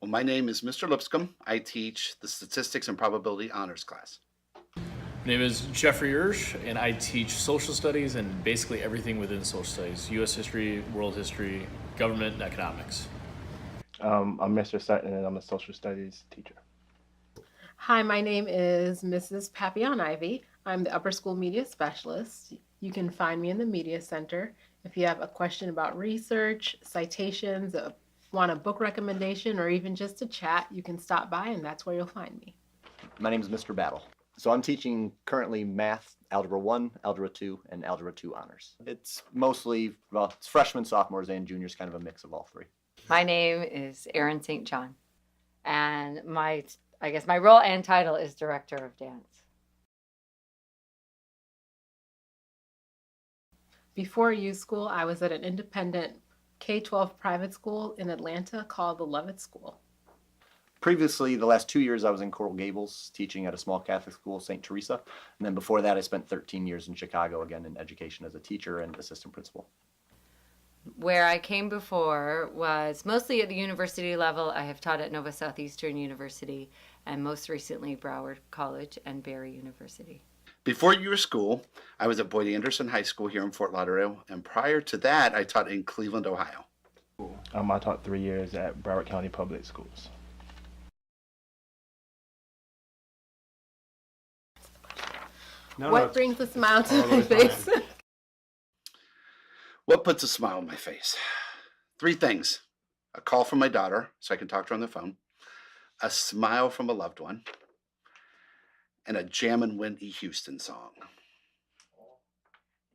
Well, my name is Mr. Lipscomb. I teach the Statistics and Probability Honors class. My name is Jeffrey Ursch, and I teach social studies and basically everything within social studies: U.S. history, world history, government, and economics. I'm Mr. Sutton, and I'm a social studies teacher. Hi, my name is Mrs. Papillon Ivy. I'm the upper school media specialist. You can find me in the media center. If you have a question about research, citations, want a book recommendation, or even just to chat, you can stop by and that's where you'll find me. My name is Mr. Battle. So I'm teaching currently math, Algebra 1, Algebra 2, and Algebra 2 honors. It's mostly, well, it's freshmen, sophomores, and juniors, kind of a mix of all three. My name is Erin St. John, and my role and title is Director of Dance. Before USchool, I was at an independent K-12 private school in Atlanta called the Lovett School. Previously, the last 2 years I was in Coral Gables teaching at a small Catholic school, St. Teresa. And then before that, I spent 13 years in Chicago, again in education as a teacher and assistant principal. Where I came before was mostly at the university level. I have taught at Nova Southeastern University and most recently Broward College and Barry University. Before USchool, I was at Boyd Anderson High School here in Fort Lauderdale, and prior to that, I taught in Cleveland, Ohio. I taught 3 years at Broward County Public Schools. What brings a smile to my face? What puts a smile on my face? 3 things. A call from my daughter so I can talk to her on the phone, a smile from a loved one, and a Jammin' Whitney Houston song.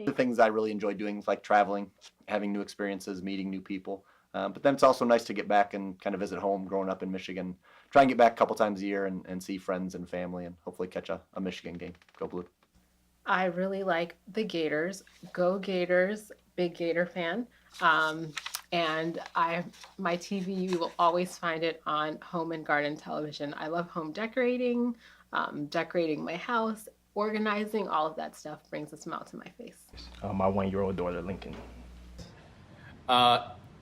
The things I really enjoy doing is like traveling, having new experiences, meeting new people. But then it's also nice to get back and kind of visit home. Growing up in Michigan, try and get back a couple times a year and see friends and family and hopefully catch a Michigan game. Go Blue. I really like the Gators. Go Gators, big Gator fan. And my TV, you will always find it on home and garden television. I love home decorating, decorating my house, organizing, all of that stuff brings a smile to my face. My 1-year-old daughter, Lincoln.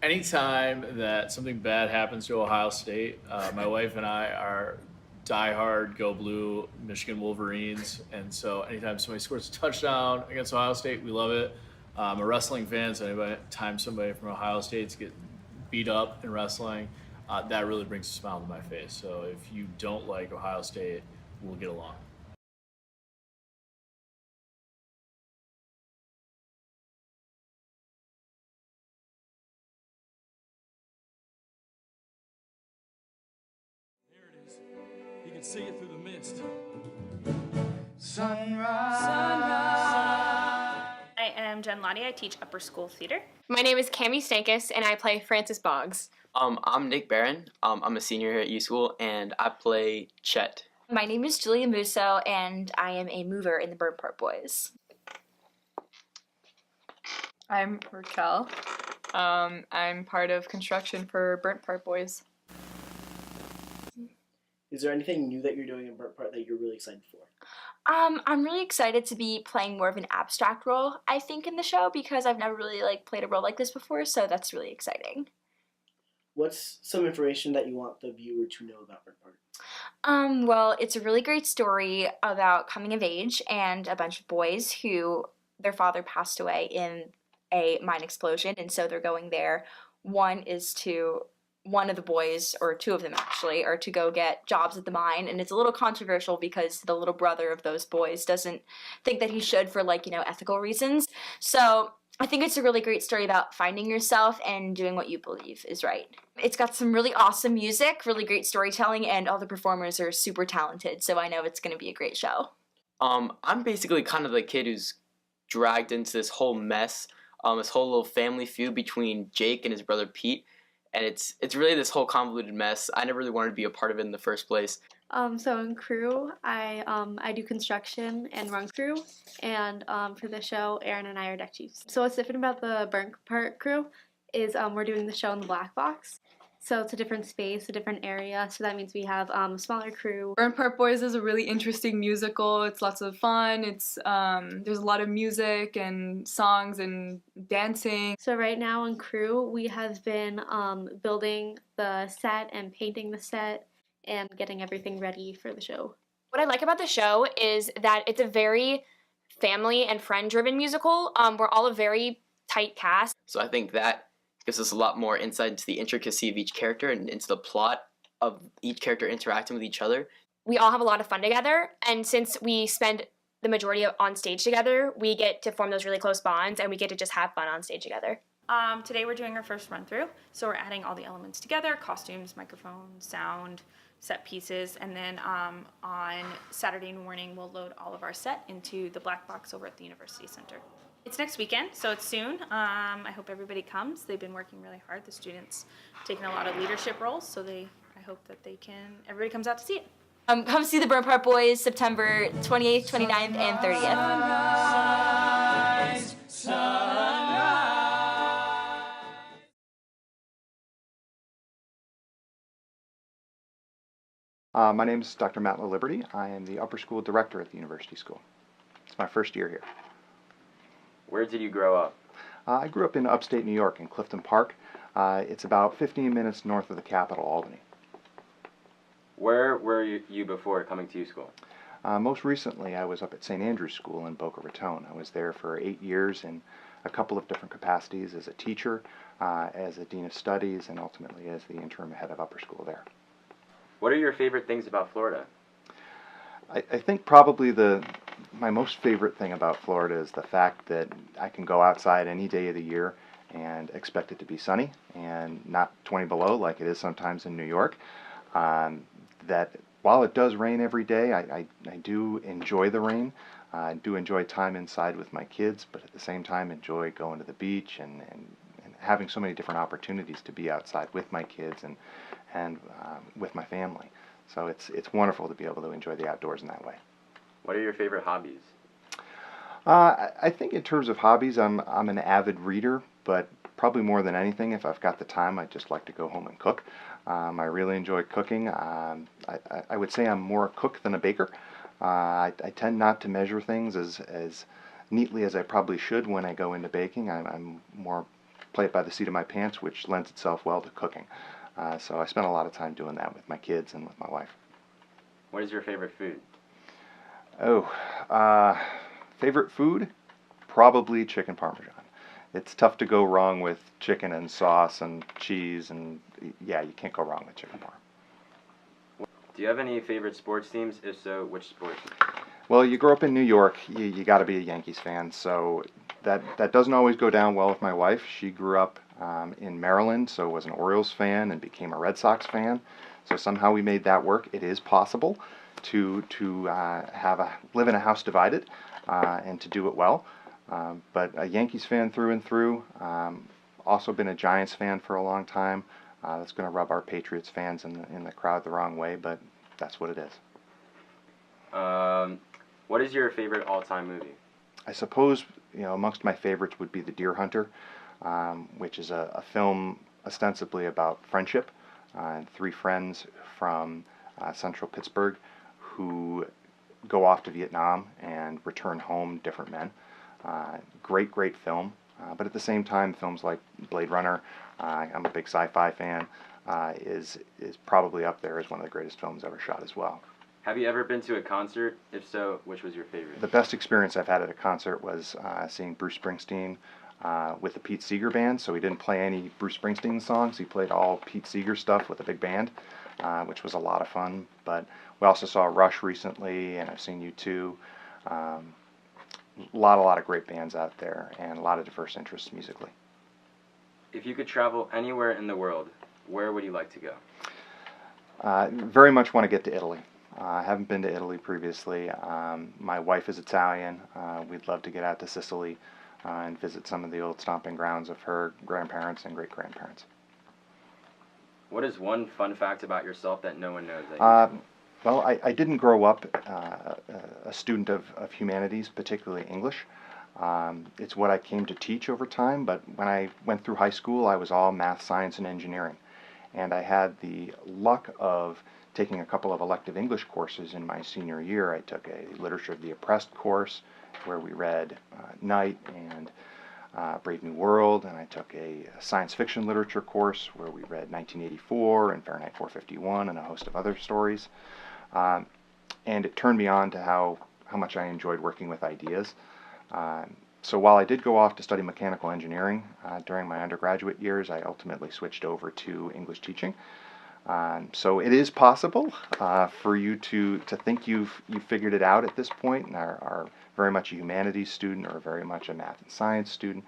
Anytime that something bad happens to Ohio State, my wife and I are diehard Go Blue Michigan Wolverines, and so anytime somebody scores a touchdown against Ohio State, we love it. I'm a wrestling fan, so anytime somebody from Ohio State gets beat up in wrestling, that really brings a smile to my face. So if you don't like Ohio State, we'll get along. You can see it through the mist. Sunrise. I am Jen Lottie. I teach upper school theater. My name is Cami Stankus, and I play Francis Boggs. I'm Nick Barron. I'm a senior here at USchool, and I play Chet. My name is Julia Musso, and I am a mover in the Burnt Part Boys. I'm Raquel. I'm part of construction for Burnt Part Boys. Is there anything new that you're doing in Burnt Part that you're really excited for? I'm really excited to be playing more of an abstract role, I think, in the show, because I've never really played a role like this before, so that's really exciting. What's some information that you want the viewer to know about Burnt Part? Well, it's a really great story about coming of age and a bunch of boys who their father passed away in a mine explosion, and so they're going there. One of the boys, or 2 of them actually, are to go get jobs at the mine, and it's a little controversial because the little brother of those boys doesn't think that he should for ethical reasons. So I think it's a really great story about finding yourself and doing what you believe is right. It's got some really awesome music, really great storytelling, and all the performers are super talented, so I know it's going to be a great show. I'm basically kind of the kid who's dragged into this whole mess, this whole little family feud between Jake and his brother Pete. And it's really this whole convoluted mess. I never really wanted to be a part of it in the first place. So in crew, I do construction and run crew, and for the show, Aaron and I are deck chiefs. So what's different about the Burnt Part crew is we're doing the show in the black box. So it's a different space, a different area. So that means we have a smaller crew. Burnt Part Boys is a really interesting musical. It's lots of fun. It's there's a lot of music and songs and dancing. So right now on crew, we have been building the set and painting the set and getting everything ready for the show. What I like about the show is that it's a very family and friend driven musical. We're all a very tight cast. So I think that gives us a lot more insight into the intricacy of each character and into the plot of each character interacting with each other. We all have a lot of fun together, and since we spend the majority on stage together, we get to form those really close bonds and we get to just have fun on stage together. Today we're doing our first run through, so we're adding all the elements together: costumes, microphones, sound, set pieces, and then on Saturday morning we'll load all of our set into the black box over at the University Center. It's next weekend, so it's soon. I hope everybody comes. They've been working really hard. The students taking a lot of leadership roles, so I hope that everybody comes out to see it. Come see the Burnt Part Boys September 28th, 29th, and 30th. My name is Dr. Matt LaLiberty. I am the upper school director at the University School. It's my first year here. Where did you grow up? I grew up in upstate New York in Clifton Park. It's about 15 minutes north of the capital, Albany. Where were you before coming to USchool? Most recently, I was up at St. Andrew's School in Boca Raton. I was there for 8 years in a couple of different capacities: as a teacher, as a dean of studies, and ultimately as the interim head of upper school there. What are your favorite things about Florida? I think probably my most favorite thing about Florida is the fact that I can go outside any day of the year and expect it to be sunny and not 20 below like it is sometimes in New York. That while it does rain every day, I do enjoy the rain. I do enjoy time inside with my kids, but at the same time enjoy going to the beach and having so many different opportunities to be outside with my kids and with my family. So it's wonderful to be able to enjoy the outdoors in that way. What are your favorite hobbies? I think in terms of hobbies, I'm an avid reader, but probably more than anything, if I've got the time, I just like to go home and cook. I really enjoy cooking. I would say I'm more a cook than a baker. I tend not to measure things as neatly as I probably should when I go into baking. I'm more play it by the seat of my pants, which lends itself well to cooking. So I spend a lot of time doing that with my kids and with my wife. What is your favorite food? Favorite food? Probably chicken parmesan. It's tough to go wrong with chicken and sauce and cheese, and yeah, you can't go wrong with chicken parm. Do you have any favorite sports teams? If so, which sports? Well, you grow up in New York, you got to be a Yankees fan, so that doesn't always go down well with my wife. She grew up in Maryland, so was an Orioles fan and became a Red Sox fan. So somehow we made that work. It is possible to live in a house divided and to do it well. But a Yankees fan through and through. Also been a Giants fan for a long time. That's going to rub our Patriots fans in the crowd the wrong way, but that's what it is. What is your favorite all-time movie? I suppose amongst my favorites would be The Deer Hunter, which is a film ostensibly about friendship. Three friends from central Pittsburgh who go off to Vietnam and return home different men. Great film. But at the same time, films like Blade Runner, I'm a big sci-fi fan, is probably up there as one of the greatest films ever shot as well. Have you ever been to a concert? If so, which was your favorite? The best experience I've had at a concert was seeing Bruce Springsteen with the Pete Seeger Band. So he didn't play any Bruce Springsteen songs. He played all Pete Seeger stuff with a big band, which was a lot of fun. But we also saw Rush recently, and I've seen U2. A lot of great bands out there, and a lot of diverse interests musically. If you could travel anywhere in the world, where would you like to go? Very much want to get to Italy. I haven't been to Italy previously. My wife is Italian. We'd love to get out to Sicily and visit some of the old stomping grounds of her grandparents and great-grandparents. What is one fun fact about yourself that no one knows that you know? Well, I didn't grow up a student of humanities, particularly English. It's what I came to teach over time, but when I went through high school, I was all math, science, and engineering. And I had the luck of taking a couple of elective English courses in my senior year. I took a Literature of the Oppressed course where we read Night and Brave New World, and I took a science fiction literature course where we read 1984 and Fahrenheit 451 and a host of other stories. And it turned me on to how much I enjoyed working with ideas. So while I did go off to study mechanical engineering during my undergraduate years, I ultimately switched over to English teaching. So it is possible for you to think you've figured it out at this point and are very much a humanities student or very much a math and science student,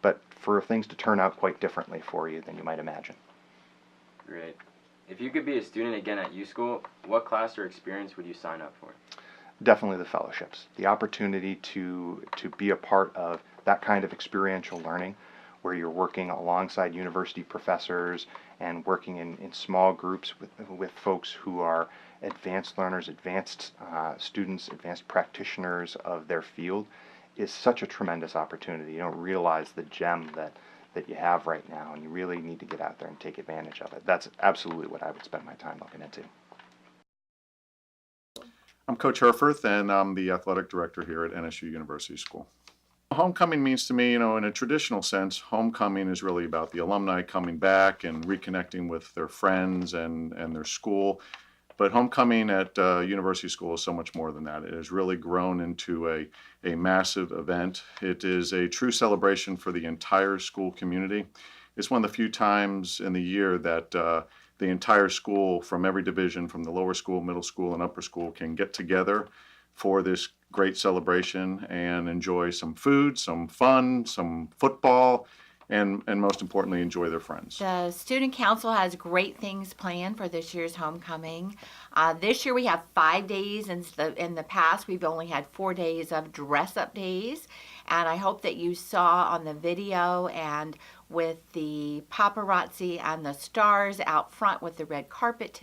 but for things to turn out quite differently for you than you might imagine. Great. If you could be a student again at USchool, what class or experience would you sign up for? Definitely the fellowships. The opportunity to be a part of that kind of experiential learning where you're working alongside university professors and working in small groups with folks who are advanced learners, advanced students, advanced practitioners of their field is such a tremendous opportunity. You don't realize the gem that you have right now, and you really need to get out there and take advantage of it. That's absolutely what I would spend my time looking into. I'm Coach Herfurth, and I'm the athletic director here at NSU University School. Homecoming means to me, in a traditional sense, homecoming is really about the alumni coming back and reconnecting with their friends and their school. But homecoming at University School is so much more than that. It has really grown into a massive event. It is a true celebration for the entire school community. It's one of the few times in the year that the entire school from every division, from the lower school, middle school, and upper school, can get together for this great celebration and enjoy some food, some fun, some football, and most importantly, enjoy their friends. The Student Council has great things planned for this year's homecoming. This year we have 5 days. In the past, we've only had 4 days of dress-up days. And I hope that you saw on the video and with the paparazzi and the stars out front with the red carpet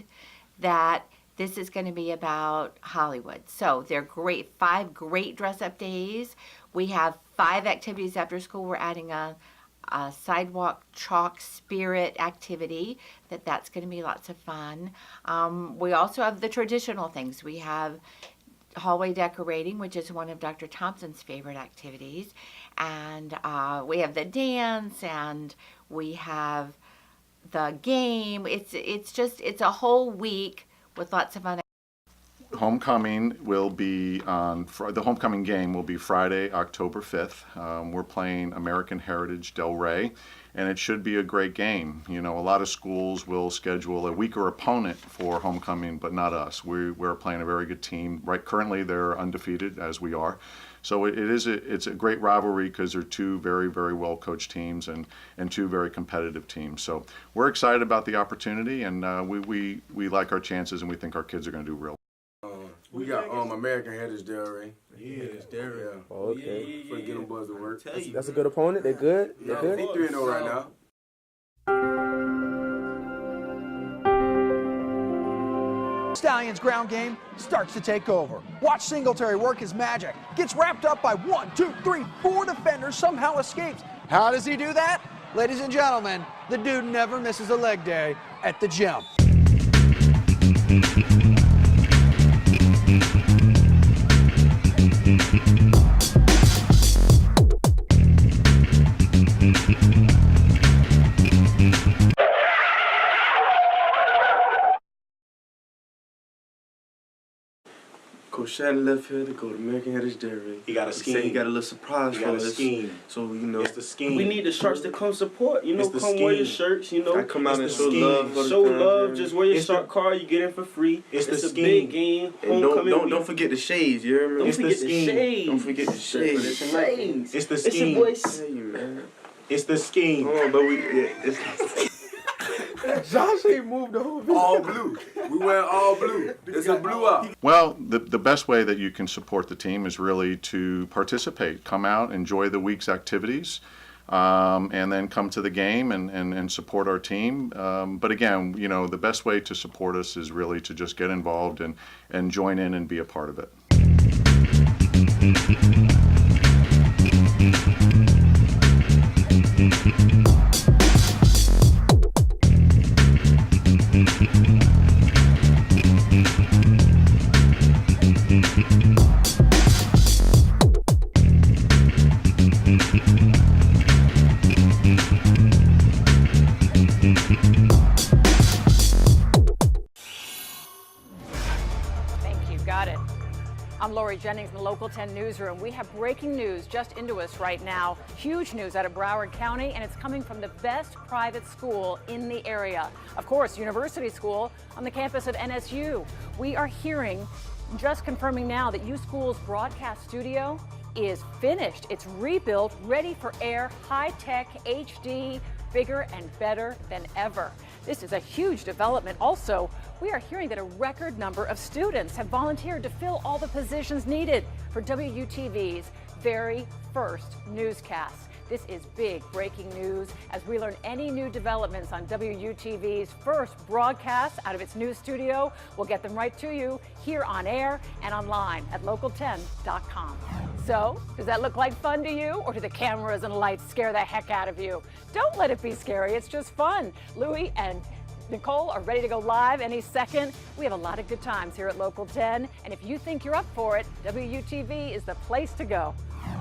that this is going to be about Hollywood. So they're great, 5 great dress-up days. We have 5 activities after school. We're adding a sidewalk chalk spirit activity that's going to be lots of fun. We also have the traditional things. We have hallway decorating, which is one of Dr. Thompson's favorite activities, and we have the dance, and we have the game. It's a whole week with lots of fun. Homecoming will be the homecoming game will be Friday, October 5th. We're playing American Heritage Del Rey, and it should be a great game. A lot of schools will schedule a weaker opponent for homecoming, but not us. We're playing a very good team. Right, currently they're undefeated, as we are. So it's a great rivalry because they're 2 very, very well coached teams and 2 very competitive teams. So we're excited about the opportunity, and we like our chances, and we think our kids are going to do real. We got American Heritage Del Rey. Yeah, Del Rey. Oh, okay. For get them buzz to work. That's a good opponent. They're good. They're good. They 3-0 right now. Stallions ground game starts to take over. Watch Singletary work his magic. Gets wrapped up by 1, 2, 3, 4 defenders, somehow escapes. How does he do that? Ladies and gentlemen, the dude never misses a leg day at the gym. Coach Shannon left here to go to American Heritage Del Rey. He got a He scheme. said he got a little surprise for us. scheme. So, It's the scheme. we need the shirts to come support. It's the Come wear your scheme. shirts, I come out It's and the show love scheme. for the Show fans, love. man. Just wear your It's shark card. You get in for free. It's the a scheme. big game. And Homecoming don't forget the shades, you hear me? Don't forget the shades. Don't forget the shades. Shades. It's the It's your scheme. boy It's the scheme. Hold on, but Josh ain't moved the whole video. All blue. We wear all blue. It's a blue out. Well, the best way that you can support the team is really to participate. Come out, enjoy the week's activities, and then come to the game and support our team. But again, the best way to support us is really to just get involved and join in and be a part of it. got it. I'm Lori Jennings in the Local 10 newsroom. We have breaking news just into us right now. Huge news out of Broward County, and it's coming from the best private school in the area. Of course, University School on the campus of NSU. We are hearing, just confirming now, that USchool's broadcast studio is finished. It's rebuilt, ready for air, high-tech, HD, bigger and better than ever. This is a huge development. Also, we are hearing that a record number of students have volunteered to fill all the positions needed for WUTV's very first newscast. This is big breaking news as we learn any new developments on WUTV's first broadcast out of its new studio. We'll get them right to you here on air and online at local10.com. So, does that look like fun to you, or do the cameras and lights scare the heck out of you? Don't let it be scary, it's just fun. Louie and Nicole are ready to go live any second. We have a lot of good times here at Local 10, and if you think you're up for it, WUTV is the place to go.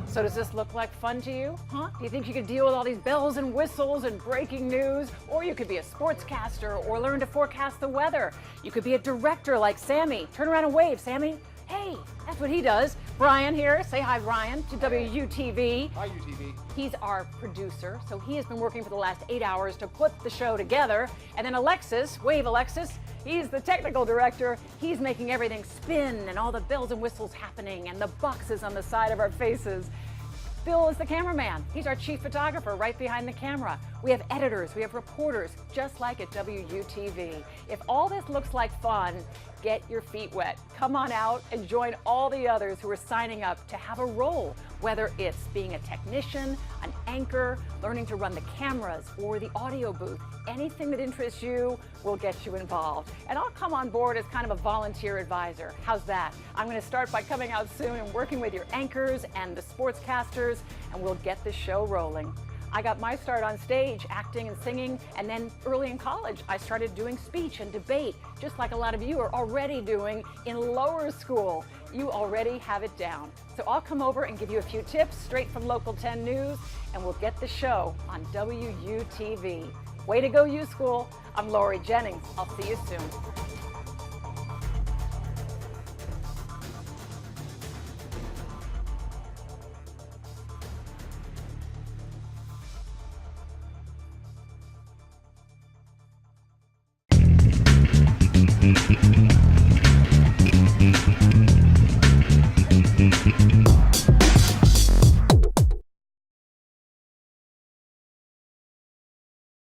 So does this look like fun to you? Huh? Do you think you could deal with all these bells and whistles and breaking news? Or you could be a sportscaster or learn to forecast the weather. You could be a director like Sammy. Turn around and wave, Sammy. Hey, that's what he does. Brian here. Say hi, Brian, to WUTV. Hi, UTV. He's our producer, so he has been working for the last 8 hours to put the show together. And then Alexis, wave Alexis, he's the technical director. He's making everything spin and all the bells and whistles happening and the boxes on the side of our faces. Bill is the cameraman. He's our chief photographer right behind the camera. We have editors, we have reporters, just like at WUTV. If all this looks like fun, get your feet wet. Come on out and join all the others who are signing up to have a role, whether it's being a technician, an anchor, learning to run the cameras or the audio booth. Anything that interests you will get you involved. And I'll come on board as kind of a volunteer advisor. How's that? I'm going to start by coming out soon and working with your anchors and the sportscasters, and we'll get the show rolling. I got my start on stage, acting and singing, and then early in college, I started doing speech and debate, just like a lot of you are already doing in lower school. You already have it down. So I'll come over and give you a few tips straight from Local 10 News, and we'll get the show on WUTV. Way to go, USchool. I'm Lori Jennings. I'll see you soon.